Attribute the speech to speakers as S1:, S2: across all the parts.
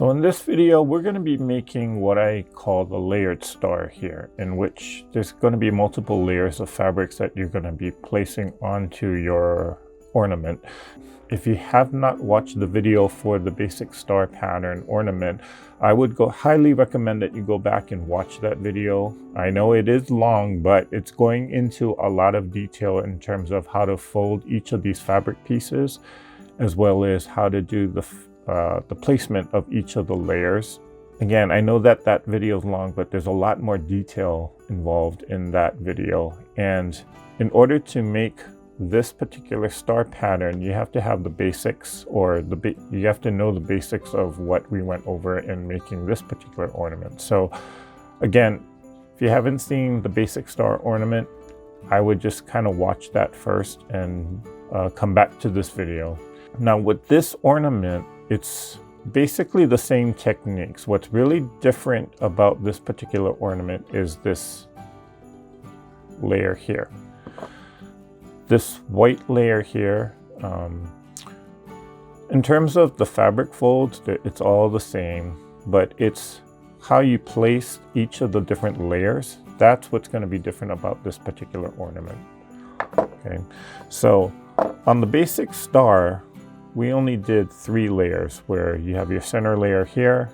S1: So in this video, we're going to be making what I call the layered star here, in which there's going to be multiple layers of fabrics that you're going to be placing onto your ornament. If you have not watched the video for the basic star pattern ornament, I would highly recommend that you go back and watch that video. I know it is long, but it's going into a lot of detail in terms of how to fold each of these fabric pieces, as well as how to do the placement of each of the layers. Again, I know that that video is long, but there's a lot more detail involved in that video. And in order to make this particular star pattern, you have to have the basics, or you have to know the basics of what we went over in making this particular ornament. So again, if you haven't seen the basic star ornament, I would just kind of watch that first and come back to this video. Now with this ornament, it's basically the same techniques. What's really different about this particular ornament is this layer here. This white layer here, in terms of the fabric folds, it's all the same, but it's how you place each of the different layers. That's what's going to be different about this particular ornament. Okay, so on the basic star, we only did 3 layers, where you have your center layer here,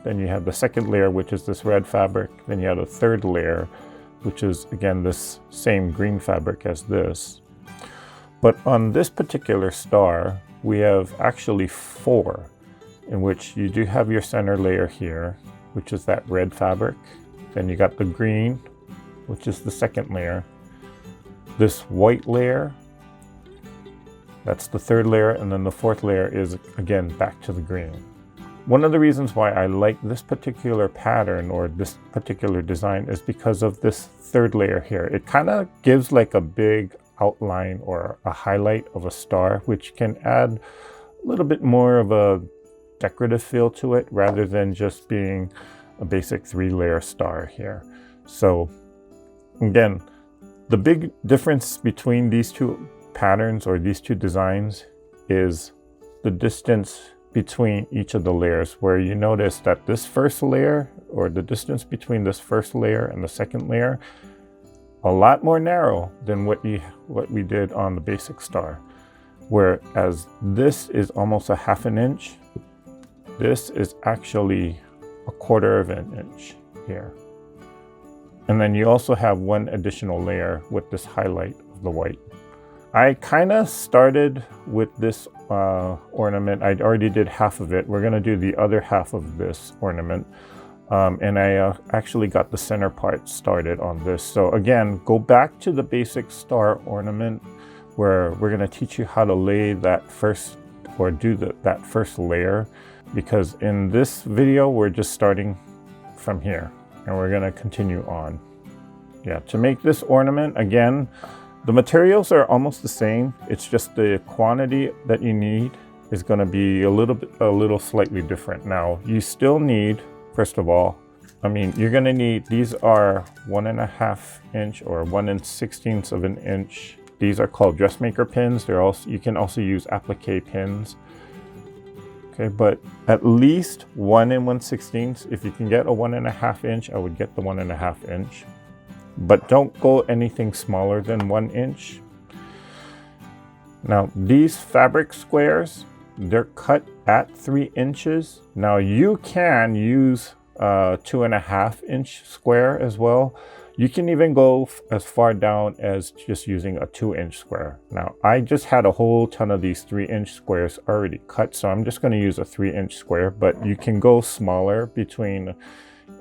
S1: then you have the second layer, which is this red fabric, then you have the third layer, which is again this same green fabric as this. But on this particular star, we have actually 4, in which you do have your center layer here, which is that red fabric. Then you got the green, which is the second layer. This white layer, that's the third layer, and then the fourth layer is again back to the green. One of the reasons why I like this particular pattern or this particular design is because of this third layer here. It kind of gives like a big outline or a highlight of a star, which can add a little bit more of a decorative feel to it rather than just being a basic 3-layer star here. So again, the big difference between these two patterns or these two designs is the distance between each of the layers, where you notice that this first layer, or the distance between this first layer and the second layer, a lot more narrow than what we did on the basic star. Whereas this is almost a ½ an inch, this is actually a ¼ of an inch here. And then you also have one additional layer with this highlight of the white. I kind of started with this ornament. I already did half of it. We're going to do the other half of this ornament. And I actually got the center part started on this. So again, go back to the basic star ornament, where we're going to teach you how to lay that first, or do that first layer. Because in this video, we're just starting from here and we're going to continue on. Yeah, to make this ornament, again, the materials are almost the same. It's just the quantity that you need is going to be a little slightly different. Now, you still need, first of all, you're going to need, these are 1½ inch or 1/16 of an inch. These are called dressmaker pins. You can also use applique pins. Okay, but at least 1 1/16. If you can get a 1½ inch, I would get the 1½ inch. But don't go anything smaller than 1 inch. Now these fabric squares, they're cut at 3 inches. Now you can use a 2½ inch square as well. You can even go as far down as just using a 2-inch square. Now I just had a whole ton of these 3-inch squares already cut, so I'm just going to use a 3-inch square, but you can go smaller, between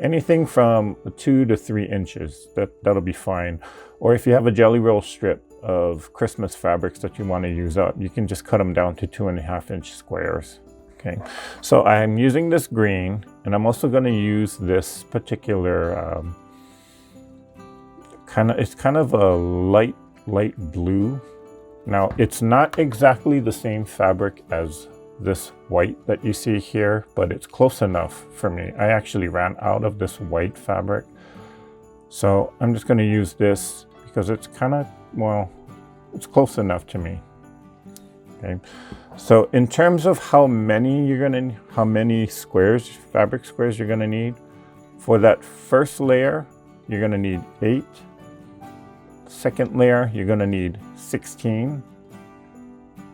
S1: anything from 2 to 3 inches. That'll be fine. Or if you have a jelly roll strip of Christmas fabrics that you want to use up, you can just cut them down to 2½ inch squares. Okay, so I'm using this green, and I'm also going to use this particular it's kind of a light blue. Now it's not exactly the same fabric as this white that you see here, but it's close enough for me. I actually ran out of this white fabric, so I'm just going to use this because it's kind of, well, it's close enough to me. Okay, so in terms of how many squares, fabric squares you're gonna need, for that first layer, you're gonna need 8. Second layer, you're gonna need 16.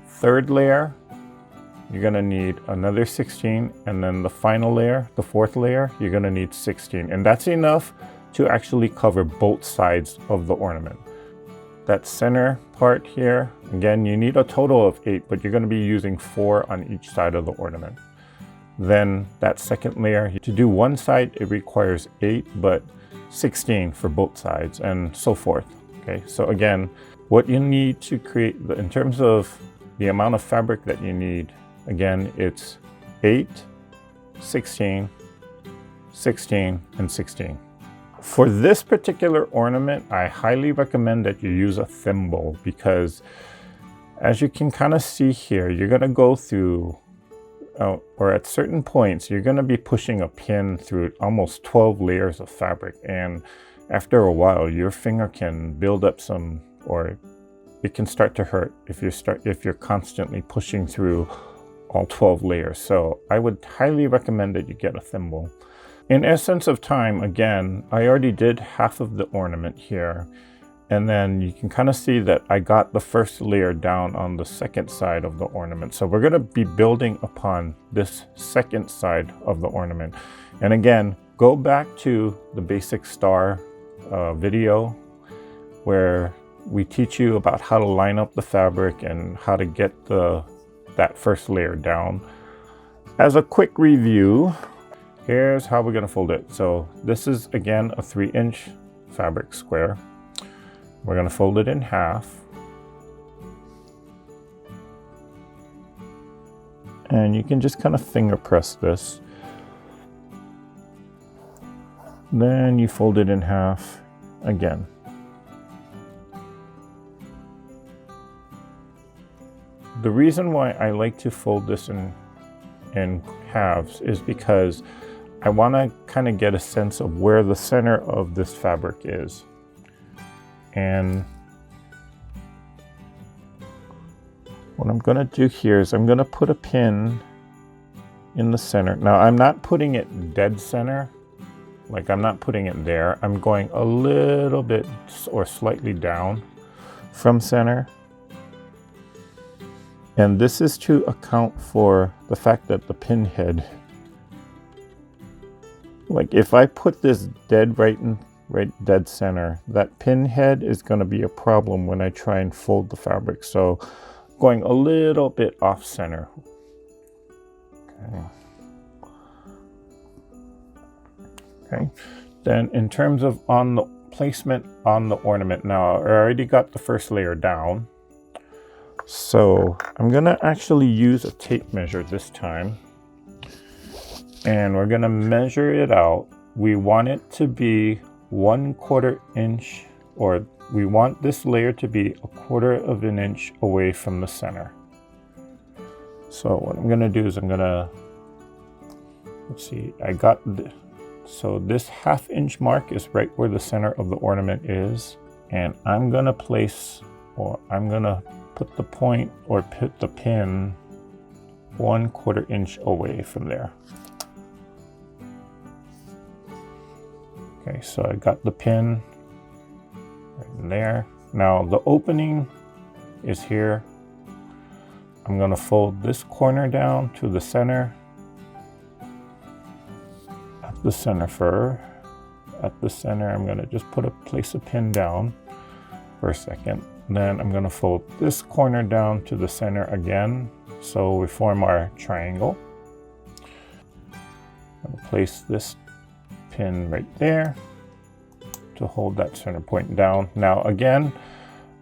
S1: Third layer, you're gonna need another 16, and then the final layer, the fourth layer, you're gonna need 16. And that's enough to actually cover both sides of the ornament. That center part here, again, you need a total of 8, but you're gonna be using 4 on each side of the ornament. Then that second layer, to do one side, it requires 8, but 16 for both sides, and so forth. Okay, so again, what you need to create, in terms of the amount of fabric that you need, again, it's 8, 16, 16, and 16. For this particular ornament, I highly recommend that you use a thimble, because as you can kind of see here, you're going to go through, or at certain points, you're going to be pushing a pin through almost 12 layers of fabric. And after a while, your finger can build up some, or it can start to hurt if you're constantly pushing through all 12 layers. So I would highly recommend that you get a thimble. In essence of time, again, I already did half of the ornament here. And then you can kind of see that I got the first layer down on the second side of the ornament. So we're going to be building upon this second side of the ornament. And again, go back to the basic star video where we teach you about how to line up the fabric and how to get that first layer down. As a quick review, here's how we're going to fold it. So this is, again, a 3-inch fabric square. We're going to fold it in half. And you can just kind of finger press this. Then you fold it in half again. The reason why I like to fold this in halves is because I want to kind of get a sense of where the center of this fabric is. And what I'm going to do here is I'm going to put a pin in the center. Now I'm not putting it dead center, like I'm not putting it there. I'm going a little bit or slightly down from center. And this is to account for the fact that the pin head, like if I put this dead right dead center, that pin head is going to be a problem when I try and fold the fabric. So going a little bit off center. Okay. Then in terms of on the placement on the ornament, now I already got the first layer down. So I'm going to actually use a tape measure this time. And we're going to measure it out. We want it to be 1/4 inch, or we want this layer to be 1/4 inch away from the center. So what I'm going to do is I'm going to, let's see, so this 1/2 inch mark is right where the center of the ornament is. And I'm going to place, or I'm going to put the point or put the pin 1/4 inch away from there. Okay, so I got the pin right in there. Now the opening is here. I'm going to fold this corner down to the center. At the center I'm going to just place a pin down for a second. Then I'm going to fold this corner down to the center again, so we form our triangle. I'm going to place this pin right there to hold that center point down. Now again,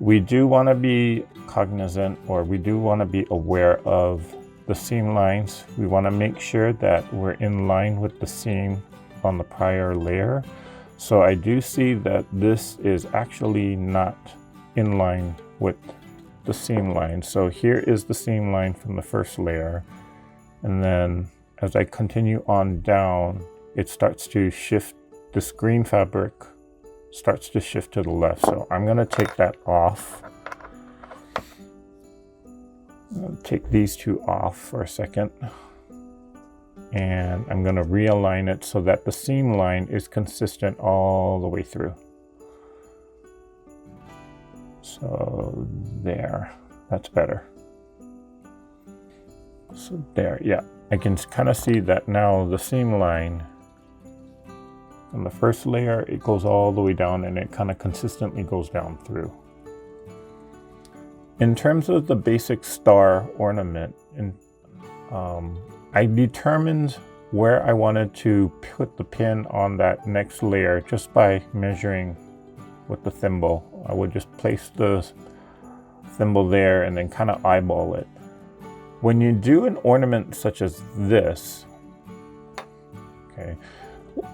S1: we do want to be cognizant, or we do want to be aware of the seam lines. We want to make sure that we're in line with the seam on the prior layer. So I do see that this is actually not in line with the seam line. So here is the seam line from the first layer. And then as I continue on down, it starts to shift. This green fabric starts to shift to the left. So I'm going to take that off. I'll take these two off for a second. And I'm going to realign it so that the seam line is consistent all the way through. So there, that's better. So there, yeah, I can kind of see that now the seam line on the first layer, it goes all the way down and it kind of consistently goes down through. In terms of the basic star ornament, I determined where I wanted to put the pin on that next layer just by measuring with the thimble. I would just place the thimble there and then kind of eyeball it. When you do an ornament such as this, okay,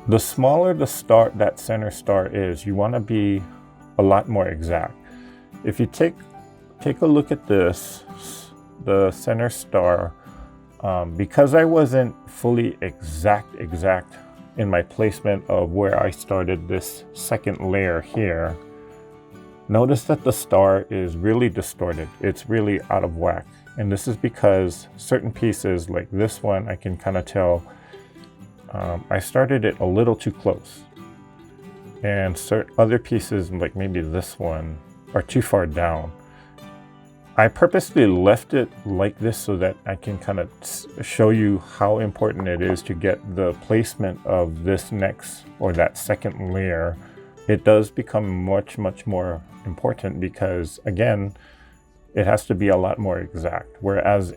S1: the smaller the star, that center star is, you want to be a lot more exact. If you take a look at this, the center star, because I wasn't fully exact in my placement of where I started this second layer here, notice that the star is really distorted. It's really out of whack. And this is because certain pieces like this one, I can kind of tell I started it a little too close. And certain other pieces, like maybe this one, are too far down. I purposely left it like this so that I can kind of show you how important it is to get the placement of this next or that second layer. It does become much more important because, again, it has to be a lot more exact. Whereas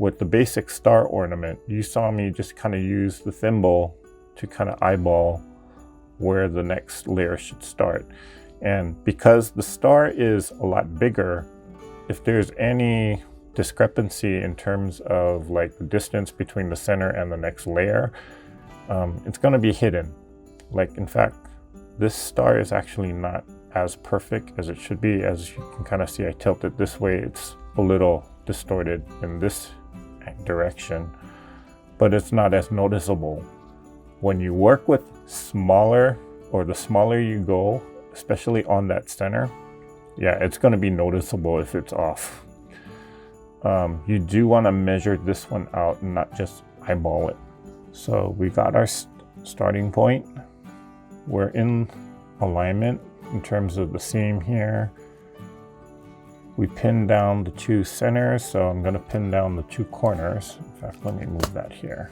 S1: with the basic star ornament, you saw me just kind of use the thimble to kind of eyeball where the next layer should start. And because the star is a lot bigger, if there's any discrepancy in terms of like the distance between the center and the next layer, it's going to be hidden. Like, in fact, this star is actually not as perfect as it should be. As you can kind of see, I tilt it this way, it's a little distorted in this direction, but it's not as noticeable. When you work with smaller, or the smaller you go, especially on that center, yeah, it's going to be noticeable if it's off. You do want to measure this one out and not just eyeball it. So we got our starting point. We're in alignment in terms of the seam here. We pinned down the two centers, so I'm going to pin down the two corners. In fact, let me move that here.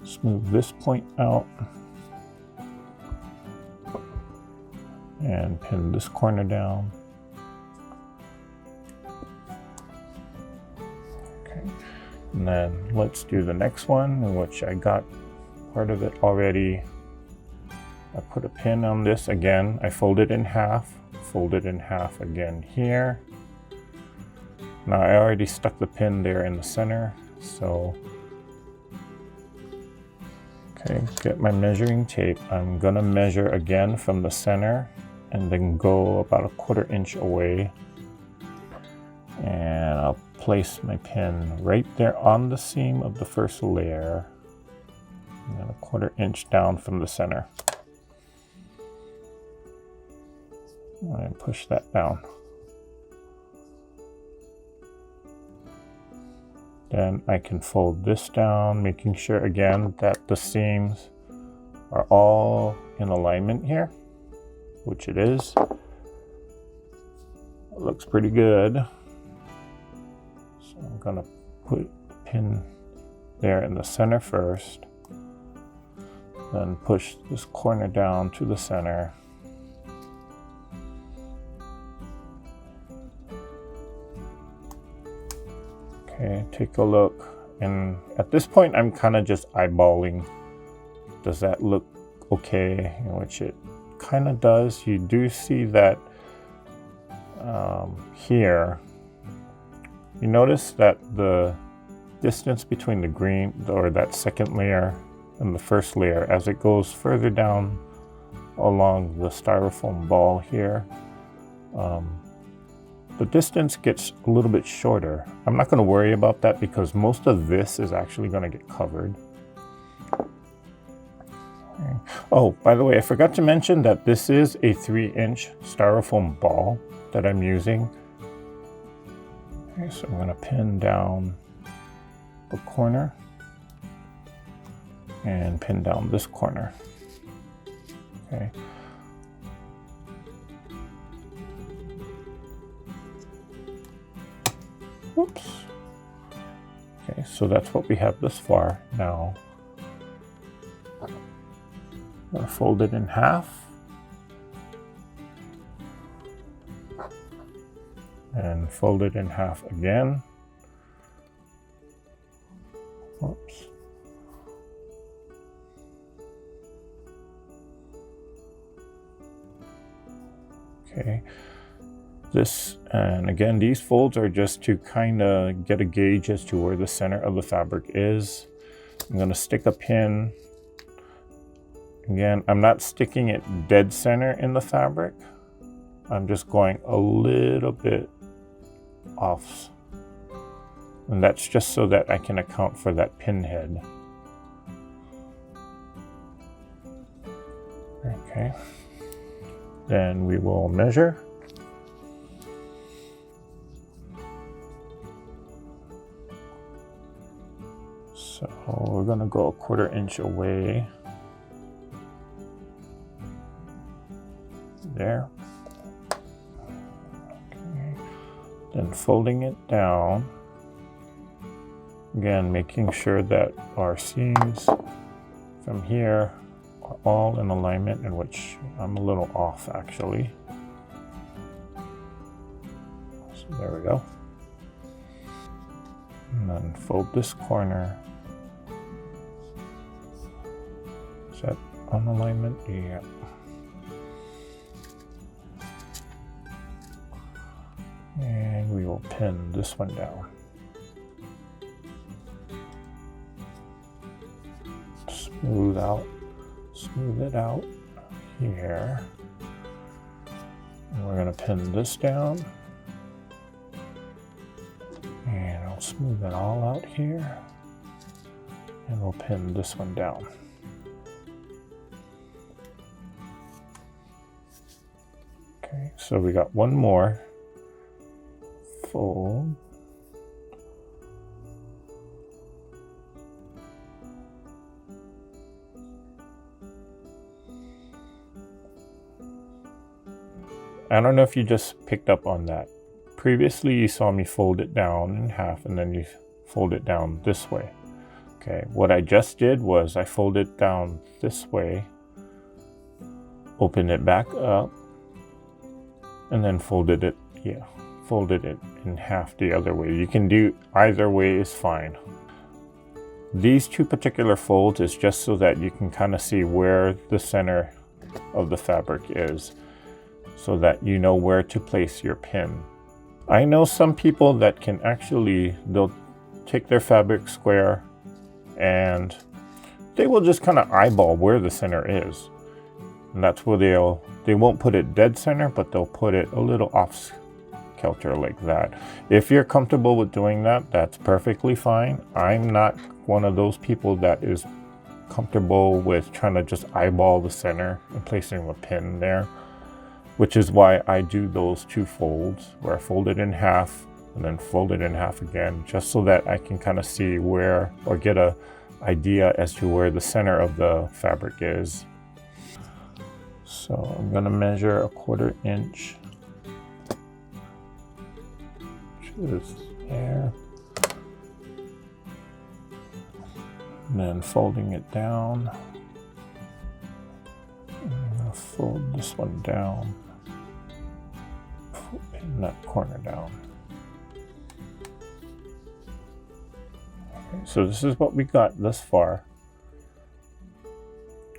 S1: Smooth this point out. And pin this corner down. Okay, and then let's do the next one, in which I got part of it already. I put a pin on this again. I fold it in half again here. Now I already stuck the pin there in the center, so okay, get my measuring tape. I'm gonna measure again from the center and then go about a 1/4 inch away, and I'll place my pin right there on the seam of the first layer and then a 1/4 inch down from the center, and push that down. Then I can fold this down, making sure again that the seams are all in alignment here, which it is. It looks pretty good. So I'm gonna put a pin there in the center first, then push this corner down to the center. Okay, take a look, and at this point I'm kind of just eyeballing. Does that look okay? Which it kind of does. You do see that here, you notice that the distance between the green, or that second layer, and the first layer, as it goes further down along the styrofoam ball here, the distance gets a little bit shorter. I'm not going to worry about that because most of this is actually going to get covered. Oh, by the way, I forgot to mention that this is a 3-inch styrofoam ball that I'm using. Okay, so I'm going to pin down the corner and pin down this corner. Okay. Whoops. Okay, so that's what we have thus far. Now, I'm going to fold it in half. And fold it in half again. Whoops. Okay. This, and again, these folds are just to kind of get a gauge as to where the center of the fabric is. I'm going to stick a pin. Again, I'm not sticking it dead center in the fabric. I'm just going a little bit off. And that's just so that I can account for that pin head. Okay. Then we will measure. So we're going to go 1/4 inch away. There. Okay. Then folding it down. Again, making sure that our seams from here are all in alignment, in which I'm a little off actually. So there we go. And then fold this corner. Is that on alignment? Yeah. And we will pin this one down. Smooth it out here. And we're going to pin this down. And I'll smooth it all out here. And we'll pin this one down. Okay, so we got one more. Fold. I don't know if you just picked up on that. Previously you saw me fold it down in half and then you fold it down this way. Okay, what I just did was I folded it down this way, opened it back up, and then folded it in half the other way. You can do either way is fine. These two particular folds is just so that you can kind of see where the center of the fabric is, so that you know where to place your pin. I know some people that can actually, they'll take their fabric square and they will just kind of eyeball where the center is. And that's where they won't put it dead center, but they'll put it a little off kilter like that. If you're comfortable with doing that, that's perfectly fine. I'm not one of those people that is comfortable with trying to just eyeball the center and placing a pin there, which is why I do those two folds where I fold it in half and then fold it in half again, just so that I can kind of see where, or get a idea as to where the center of the fabric is. So I'm going to measure 1/4 inch, which is there, and then folding it down. I'm going to fold this one down, pin that corner down. Okay, so this is what we got thus far.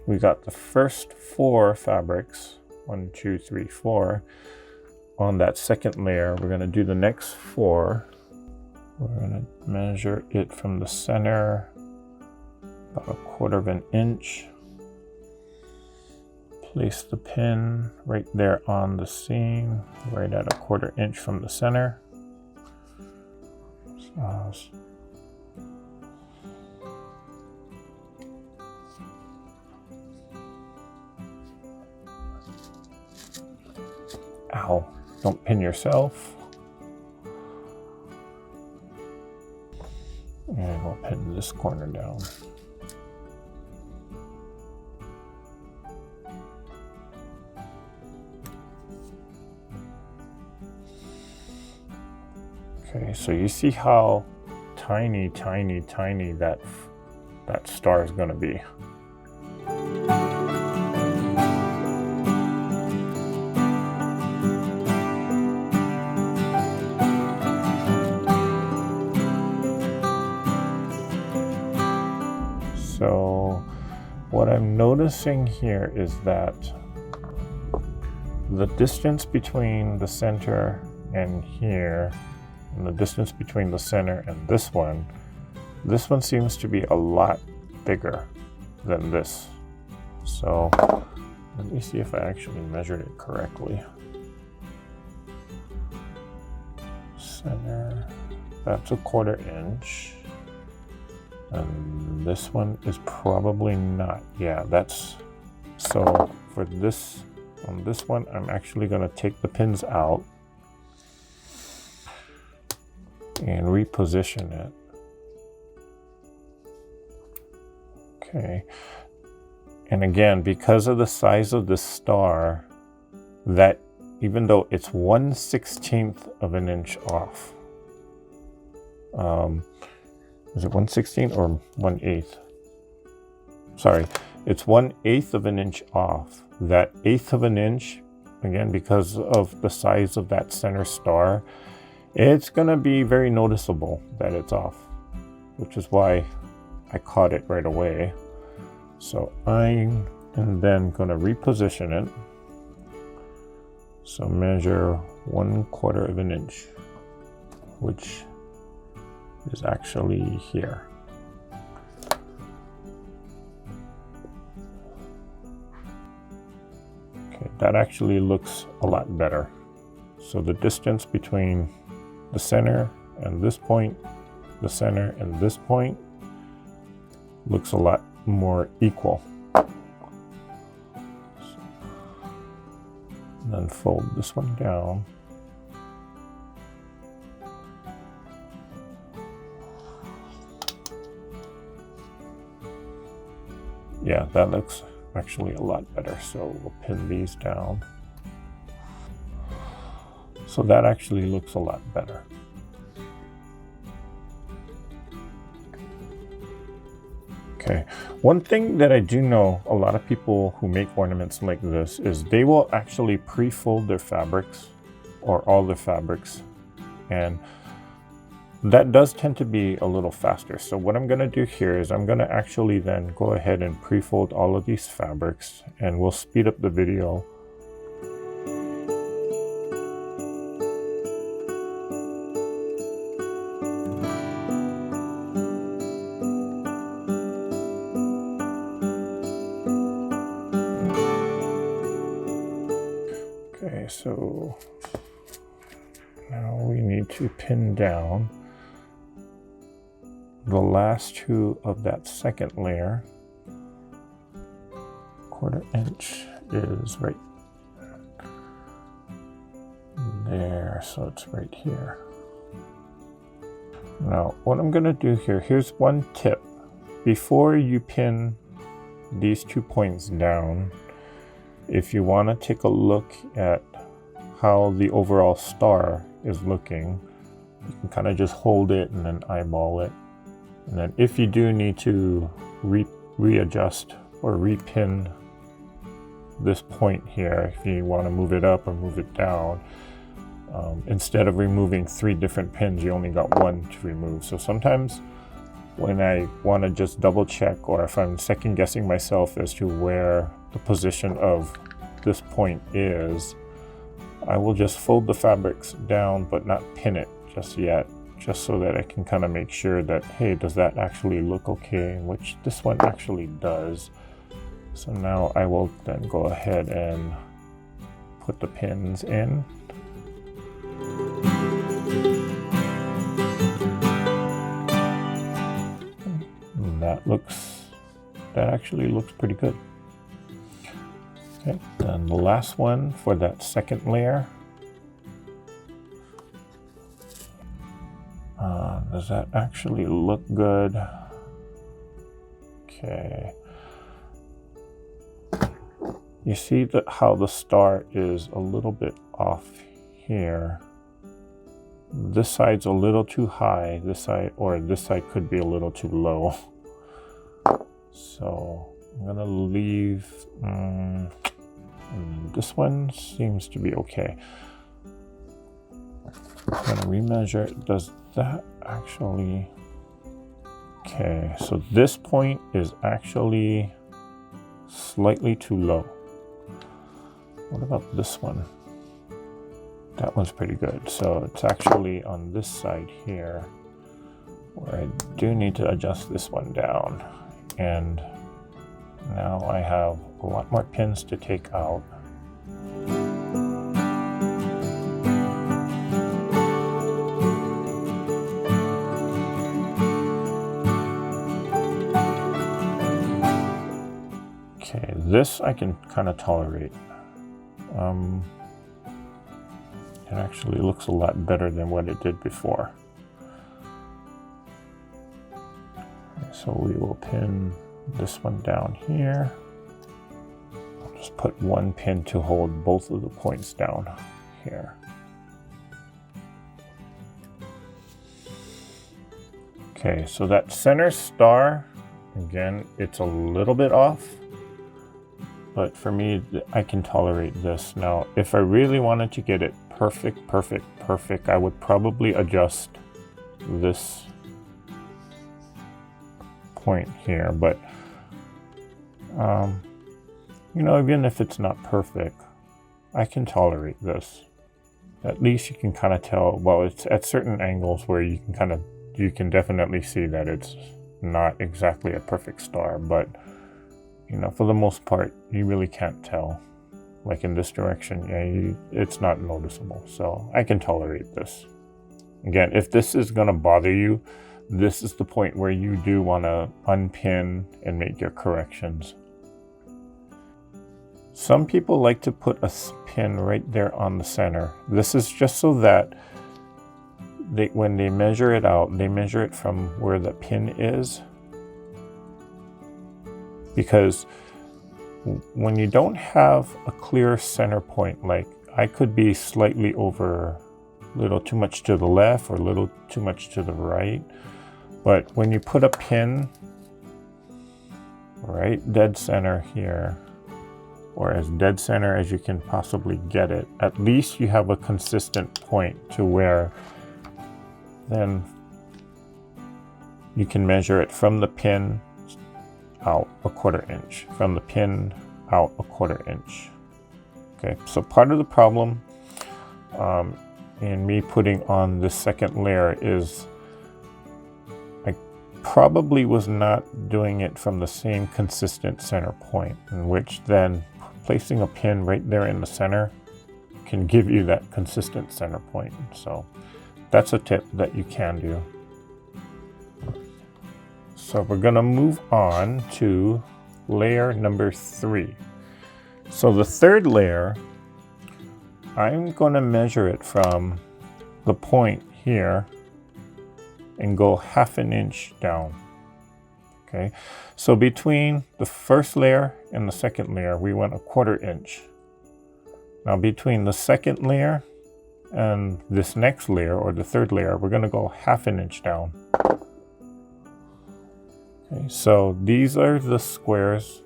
S1: We got the first 4 fabrics, 1, 2, 3, 4, on that second layer. We're going to do the next 4. We're going to measure it from the center, about 1/4 inch. Place the pin right there on the seam, right at 1/4 inch from the center. Ow, don't pin yourself. this corner down. Okay, so you see how tiny, tiny, tiny that star is going to be. So what I'm noticing here is that the distance between the center and here, and the distance between the center and this one seems to be a lot bigger than this. So let me see if I actually measured it correctly. Center, that's 1/4 inch. And this one is probably not. Yeah, that's, so for this, on this one, I'm actually going to take the pins out and reposition it. Okay. And again, because of the size of this star, that even though it's 1/16 of an inch off, is it 1/16 or 1/8? Sorry, it's 1/8 of an inch off. That 1/8 of an inch, again, because of the size of that center star, it's gonna be very noticeable that it's off, which is why I caught it right away. So I'm then gonna reposition it. So measure 1/4 of an inch, which is actually here. Okay, that actually looks a lot better. So the distance between the center and this point, the center and this point, looks a lot more equal. So, and then fold this one down. Yeah, that looks actually a lot better. So we'll pin these down. So that actually looks a lot better. Okay, one thing that I do know, a lot of people who make ornaments like this is they will actually pre-fold their fabrics, or all their fabrics, and that does tend to be a little faster. So what I'm going to do here is I'm going to actually then go ahead and pre-fold all of these fabrics, and we'll speed up the video. Okay, so now we need to pin down the last two of that second layer. 1/4 inch is right there, so it's right here. Now what I'm going to do here, here's one tip. Before you pin these 2 points down, if you want to take a look at how the overall star is looking, you can kind of just hold it and then eyeball it. And then if you do need to readjust or repin this point here, if you want to move it up or move it down, instead of removing 3 different pins, you only got 1 to remove. So sometimes when I want to just double check, or if I'm second guessing myself as to where the position of this point is, I will just fold the fabrics down but not pin it just yet, just so that I can kind of make sure that, hey, does that actually look okay? Which this one actually does. So now I will then go ahead and put the pins in. And that actually looks pretty good. Okay, and the last one for that second layer. Does that actually look good? Okay. You see that how the star is a little bit off here. This side's a little too high, this side could be a little too low. So I'm gonna leave, this one seems to be okay. I'm gonna remeasure it. Does that actually, okay, so this point is actually slightly too low. What about this one? That one's pretty good. So it's actually on this side here where I do need to adjust this one down. And now I have a lot more pins to take out. Okay, this I can kind of tolerate. It actually looks a lot better than what it did before. So we will pin this one down here. I'll just put one pin to hold both of the points down here. Okay, so that center star, again, it's a little bit off. But for me, I can tolerate this. Now, if I really wanted to get it perfect, I would probably adjust this point here. But, you know, even if it's not perfect, I can tolerate this. At least you can kind of tell, well, it's at certain angles where you can definitely see that it's not exactly a perfect star, but you know, for the most part, you really can't tell. Like in this direction, yeah, it's not noticeable. So I can tolerate this. Again, if this is going to bother you, this is the point where you do want to unpin and make your corrections. Some people like to put a pin right there on the center. This is just so that when they measure it out, they measure it from where the pin is. Because when you don't have a clear center point, like I could be slightly over, a little too much to the left or a little too much to the right. But when you put a pin right dead center here, or as dead center as you can possibly get it, at least you have a consistent point to where then you can measure it from the pin out a 1/4 inch, from the pin out a 1/4 inch. Okay, so part of the problem in me putting on the second layer is I probably was not doing it from the same consistent center point, in which then placing a pin right there in the center can give you that consistent center point. So that's a tip that you can do. So we're going to move on to layer number 3. So the third layer, I'm going to measure it from the point here and go 1/2 inch down. Okay, so between the first layer and the second layer, we went a 1/4 inch. Now between the second layer and this next layer, or the third layer, we're going to go 1/2 inch down. Okay, so these are the squares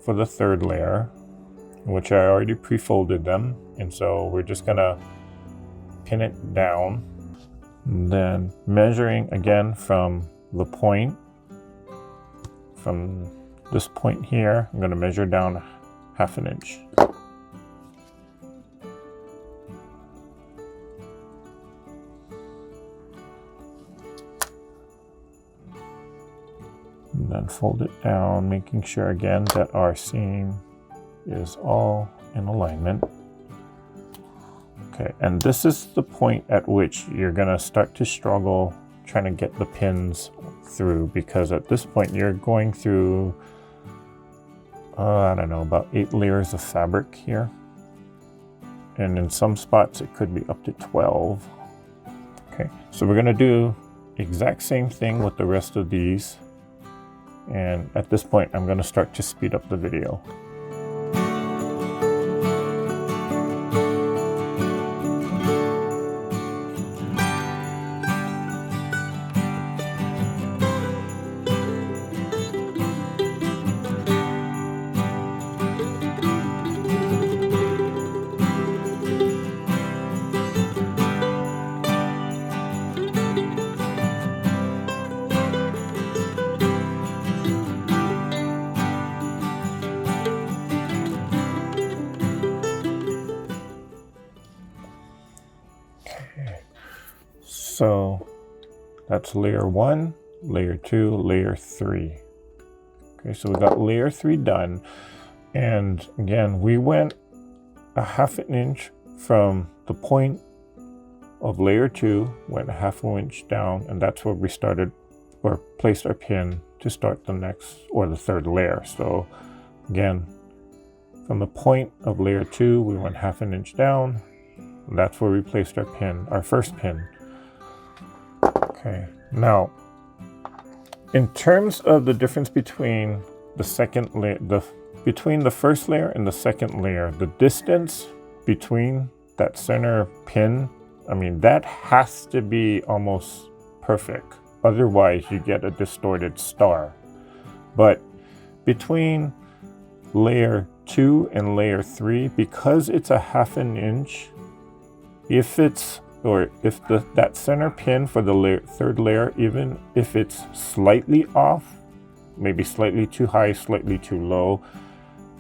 S1: for the third layer, which I already pre-folded them. And so we're just gonna pin it down. And then measuring again from the point, from this point here, I'm gonna measure down 1/2 inch. And then fold it down, making sure again that our seam is all in alignment. Okay, and this is the point at which you're gonna start to struggle trying to get the pins through, because at this point you're going through, I don't know, about 8 layers of fabric here. And in some spots it could be up to 12. Okay, so we're gonna do exact same thing with the rest of these. And at this point, I'm going to start to speed up the video. So that's layer 1, layer 2, layer 3. Okay, so we got layer 3 done. And again, we went a ½ inch from the point of layer 2, went a ½ inch down, and that's where we started or placed our pin to start the next or the third layer. So again, from the point of layer 2, we went ½ inch down. And that's where we placed our pin, our first pin. Okay, now in terms of the difference between the second layer, between the first layer and the second layer, the distance between that center pin, I mean, that has to be almost perfect. Otherwise, you get a distorted star. But between layer 2 and layer 3, because it's a ½ inch, if that center pin for the third layer, even if it's slightly off, maybe slightly too high, slightly too low,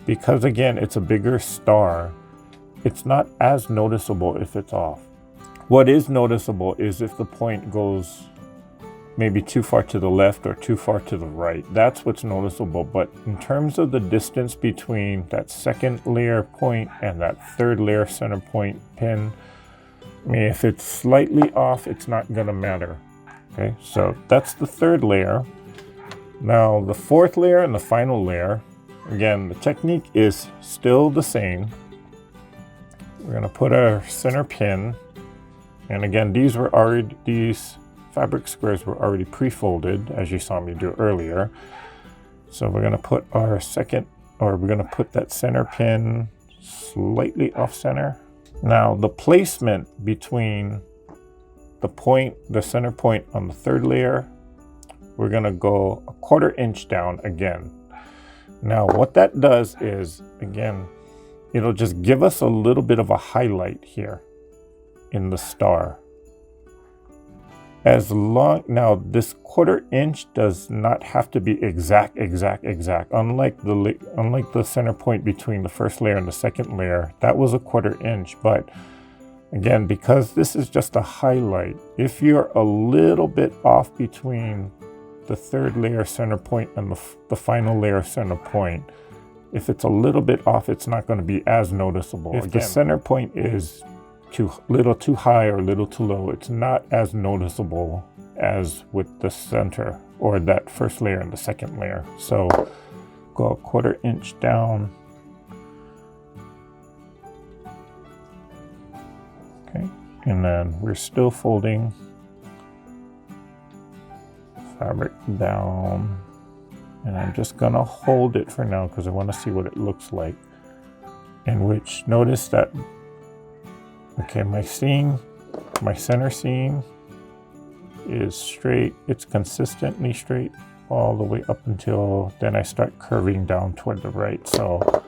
S1: because again, it's a bigger star, it's not as noticeable if it's off. What is noticeable is if the point goes maybe too far to the left or too far to the right. That's what's noticeable. But in terms of the distance between that second layer point and that third layer center point pin, I mean, if it's slightly off, it's not gonna matter. Okay, so that's the third layer. Now the fourth layer and the final layer, again, the technique is still the same. We're gonna put our center pin, and again, these fabric squares were already pre-folded, as you saw me do earlier. So we're gonna put our we're gonna put that center pin slightly off center. Now the placement between the center point on the third layer, we're gonna go a ½ inch down again. Now what that does is, again, it'll just give us a little bit of a highlight here in the star. Now this ½ inch does not have to be exact. Unlike the center point between the first layer and the second layer, that was a ½ inch. But again, because this is just a highlight, if you're a little bit off between the third layer center point and the final layer center point, if it's a little bit off, it's not going to be as noticeable. If the center point is little too high or a little too low, it's not as noticeable as with the center or that first layer and the second layer. So go a ½ inch down. Okay, and then we're still folding fabric down, and I'm just gonna hold it for now because I want to see what it looks like. In which, notice that, okay, my center seam is straight. It's consistently straight all the way up until then I start curving down toward the right. So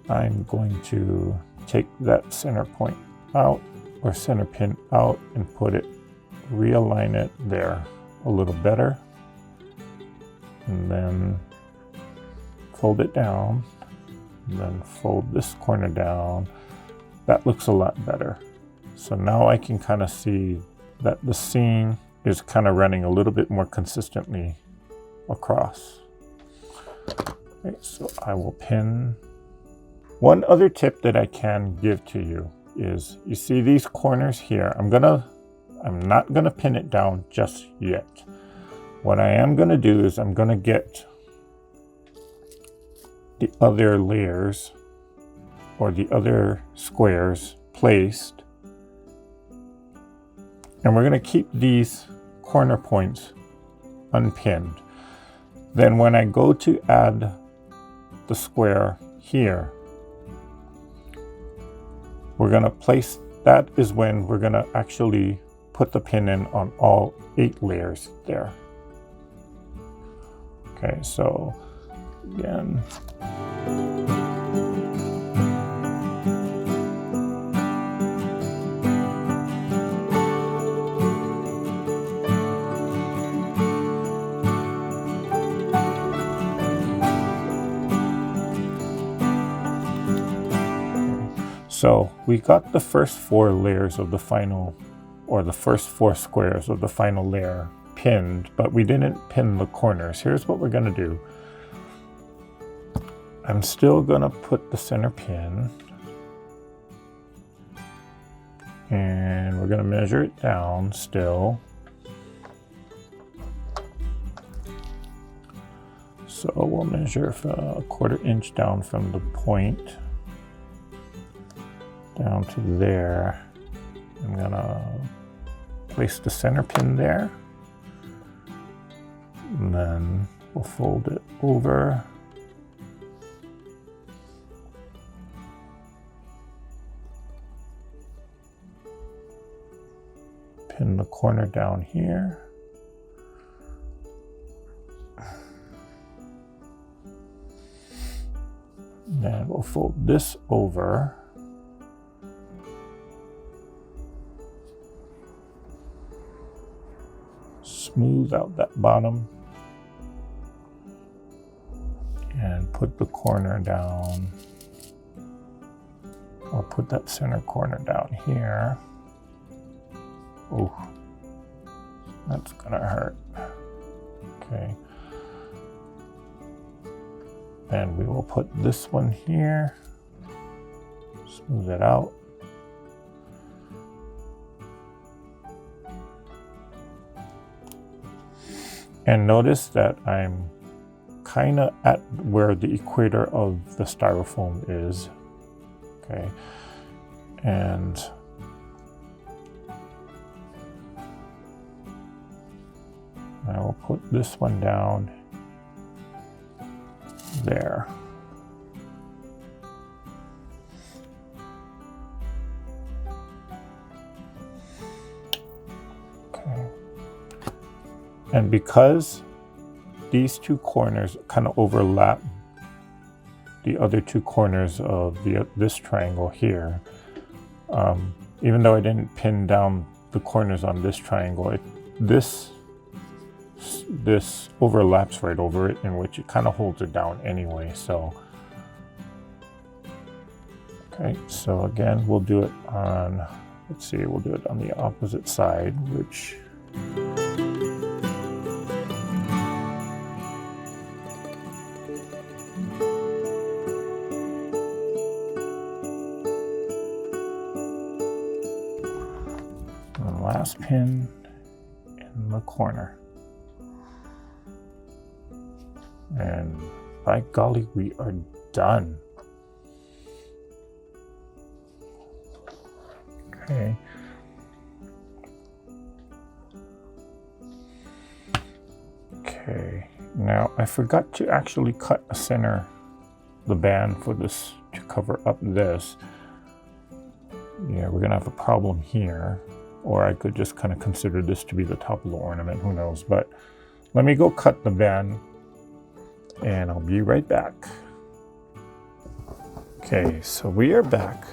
S1: I'm going to take that center point out, or center pin out, and realign it there a little better. And then fold it down, and then fold this corner down. That looks a lot better. So now I can kind of see that the seam is kind of running a little bit more consistently across. Okay, so I will pin. One other tip that I can give to you is, you see these corners here, I'm not gonna pin it down just yet. What I am gonna do is I'm gonna get the other layers or the other squares placed, and we're going to keep these corner points unpinned. Then when I go to add the square here, we're going to place, that is when we're going to actually put the pin in on all 8 layers there. Okay, so again, so we got the first 4 layers of the final, or the first 4 squares of the final layer pinned, but we didn't pin the corners. Here's what we're going to do. I'm still going to put the center pin, and we're going to measure it down still. So we'll measure a 1/4 inch down from the point down to there. I'm going to place the center pin there, and then we'll fold it over. Pin the corner down here. Then we'll fold this over. Smooth out that bottom. And put the corner down. I'll put that center corner down here. Oh, that's gonna hurt. Okay. And we will put this one here. Smooth it out. And notice that I'm kind of at where the equator of the styrofoam is. Okay. And I will put this one down there. Okay. And because these 2 corners kind of overlap the other 2 corners of this triangle here, even though I didn't pin down the corners on this triangle, this overlaps right over it, in which it kind of holds it down anyway. So okay, so again, we'll do it on, let's see, we'll do it on the opposite side, which the last pin in the corner. And by golly, we are done. Okay. Okay. Now I forgot to actually cut the band for this to cover up this. Yeah, we're gonna have a problem here. Or I could just kind of consider this to be the top of the ornament, who knows. But let me go cut the band, and I'll be right back. Okay, so we are back,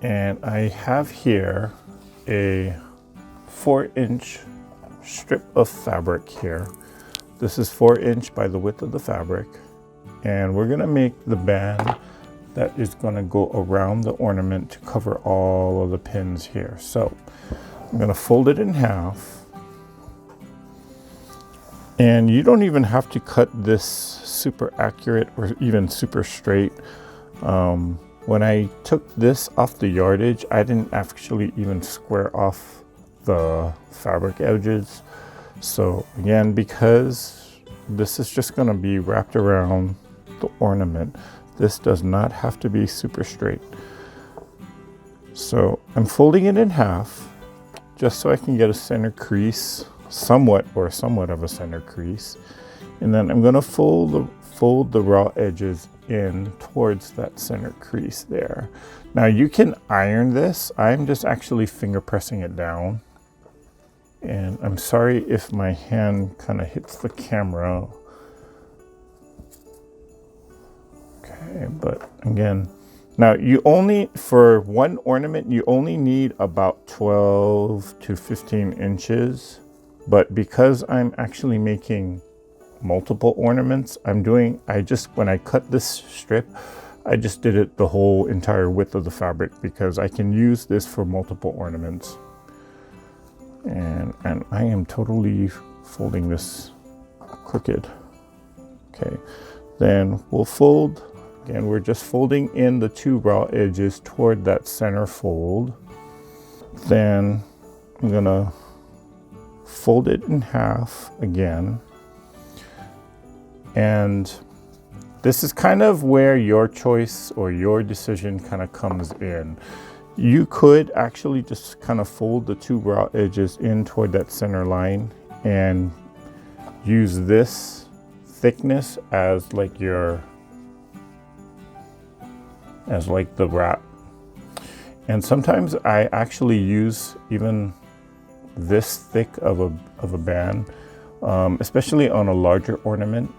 S1: and I have here a 4-inch strip of fabric here. This is 4-inch by the width of the fabric, and we're gonna make the band that is gonna go around the ornament to cover all of the pins here. So I'm gonna fold it in half. And you don't even have to cut this super accurate or even super straight. When I took this off the yardage, I didn't actually even square off the fabric edges. So again, because this is just gonna be wrapped around the ornament, this does not have to be super straight. So I'm folding it in half just so I can get a center crease, somewhat of a center crease. And then I'm going to fold the raw edges in towards that center crease there. Now you can iron this. I'm just actually finger pressing it down. And I'm sorry if my hand kind of hits the camera. Okay, but again, now you only, for one ornament, you only need about 12 to 15 inches. But because I'm actually making multiple ornaments, when I cut this strip, I just did it the whole entire width of the fabric because I can use this for multiple ornaments. And I am totally folding this crooked. Okay, then we'll fold. Again, we're just folding in the two raw edges toward that center fold. Then I'm gonna fold it in half again. And this is kind of where your choice or your decision kind of comes in. You could actually just kind of fold the two raw edges in toward that center line and use this thickness as like the wrap. And sometimes I actually use even this thick of a band, especially on a larger ornament.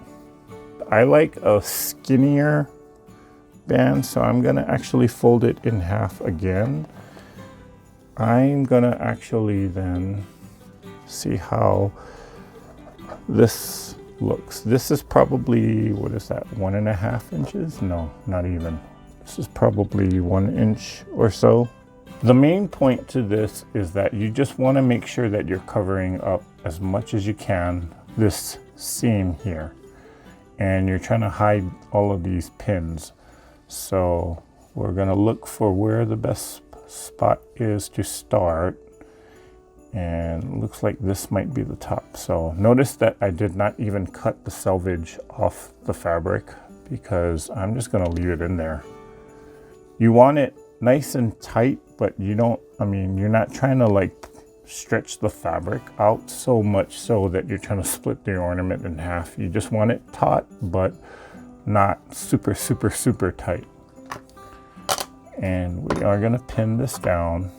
S1: I like a skinnier band, so I'm gonna actually fold it in half again. I'm gonna actually then see how this looks. This is probably, what is that, 1.5 inches? No, not even. This is probably 1 inch or so. The main point to this is that you just want to make sure that you're covering up as much as you can this seam here. And you're trying to hide all of these pins. So we're going to look for where the best spot is to start. And it looks like this might be the top. So notice that I did not even cut the selvage off the fabric because I'm just going to leave it in there. You want it nice and tight, but you're not trying to like stretch the fabric out so much so that you're trying to split the ornament in half. You just want it taut, but not super, super, super tight. And we are going to pin this down.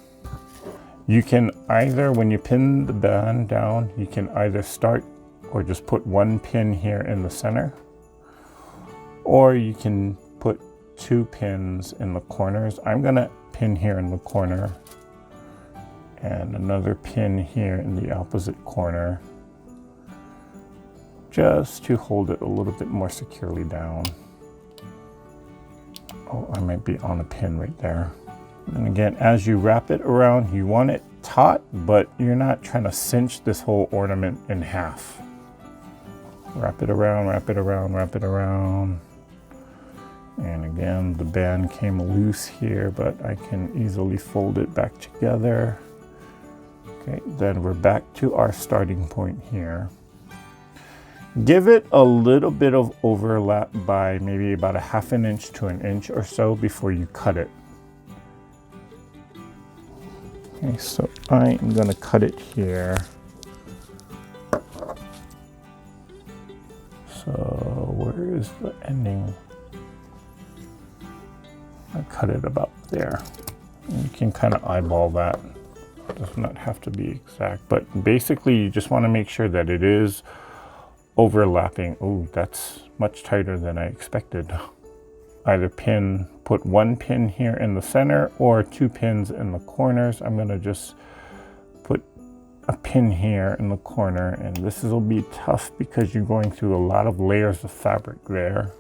S1: You can either, when you pin the band down, you can either start or just put one pin here in the center, or you can put 2 pins in the corners. I'm going to pin here in the corner and another pin here in the opposite corner just to hold it a little bit more securely down. Oh, I might be on a pin right there. And again, as you wrap it around, you want it taut, but you're not trying to cinch this whole ornament in half. Wrap it around, wrap it around, wrap it around. And again, the band came loose here, but I can easily fold it back together. Okay, then we're back to our starting point here. Give it a little bit of overlap by maybe about 1/2 inch to 1 inch or so before you cut it. Okay, so I am going to cut it here. So where is the ending? I cut it about there. And you can kind of eyeball that. It does not have to be exact, but basically you just want to make sure that it is overlapping. Oh, that's much tighter than I expected. Either put 1 pin here in the center or 2 pins in the corners. I'm going to just put a pin here in the corner, and this will be tough because you're going through a lot of layers of fabric there.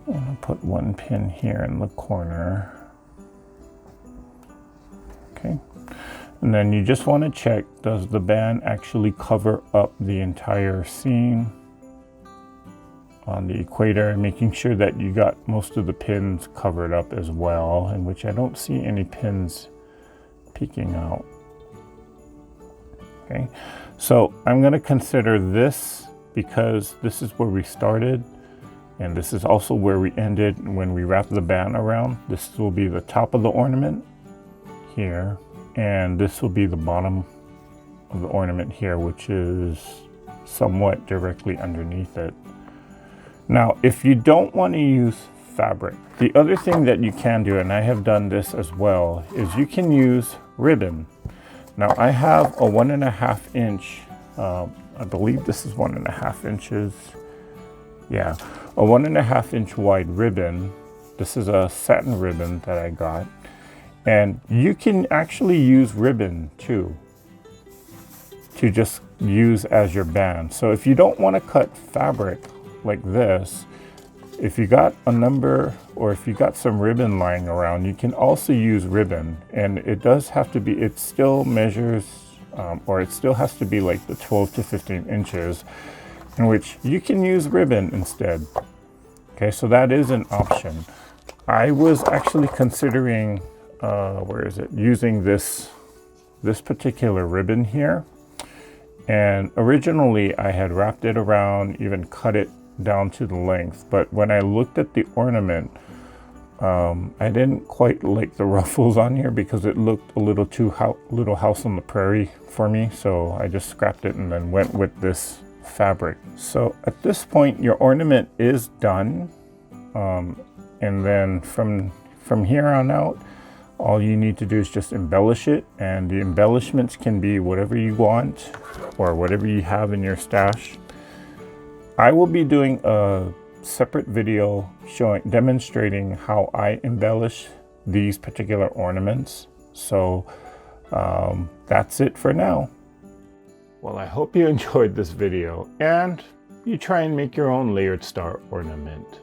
S1: And I'll put 1 pin here in the corner. Okay. And then you just want to check, does the band actually cover up the entire seam on the equator, making sure that you got most of the pins covered up as well, in which I don't see any pins peeking out. Okay, so I'm going to consider this because this is where we started, and this is also where we ended when we wrapped the band around. This will be the top of the ornament here, and this will be the bottom of the ornament here, which is somewhat directly underneath it. Now, if you don't want to use fabric, the other thing that you can do, and I have done this as well, is you can use ribbon. Now I have a 1.5 inch, I believe this is 1.5 inches. Yeah, a 1.5 inch wide ribbon. This is a satin ribbon that I got. And you can actually use ribbon too, to just use as your band. So if you don't want to cut fabric like this, if you got a number or if you got some ribbon lying around, you can also use ribbon. And it does have to be, it still measures, or it still has to be like the 12 to 15 inches, in which you can use ribbon instead. Okay, so that is an option. I was actually considering, using this particular ribbon here. And originally I had wrapped it around, even cut it down to the length, but when I looked at the ornament, I didn't quite like the ruffles on here because it looked a little too Little House on the Prairie for me, so I just scrapped it and then went with this fabric. So at this point your ornament is done, and then from here on out, all you need to do is just embellish it, and the embellishments can be whatever you want or whatever you have in your stash. I will be doing a separate video demonstrating how I embellish these particular ornaments. So that's it for now. Well, I hope you enjoyed this video and you try and make your own layered star ornament.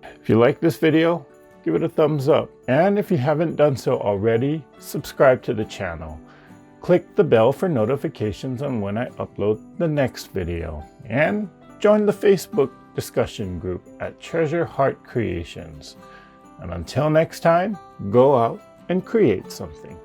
S1: If you like this video, give it a thumbs up. And if you haven't done so already, subscribe to the channel. Click the bell for notifications on when I upload the next video. And join the Facebook discussion group at Treasure Heart Creations. And until next time, go out and create something.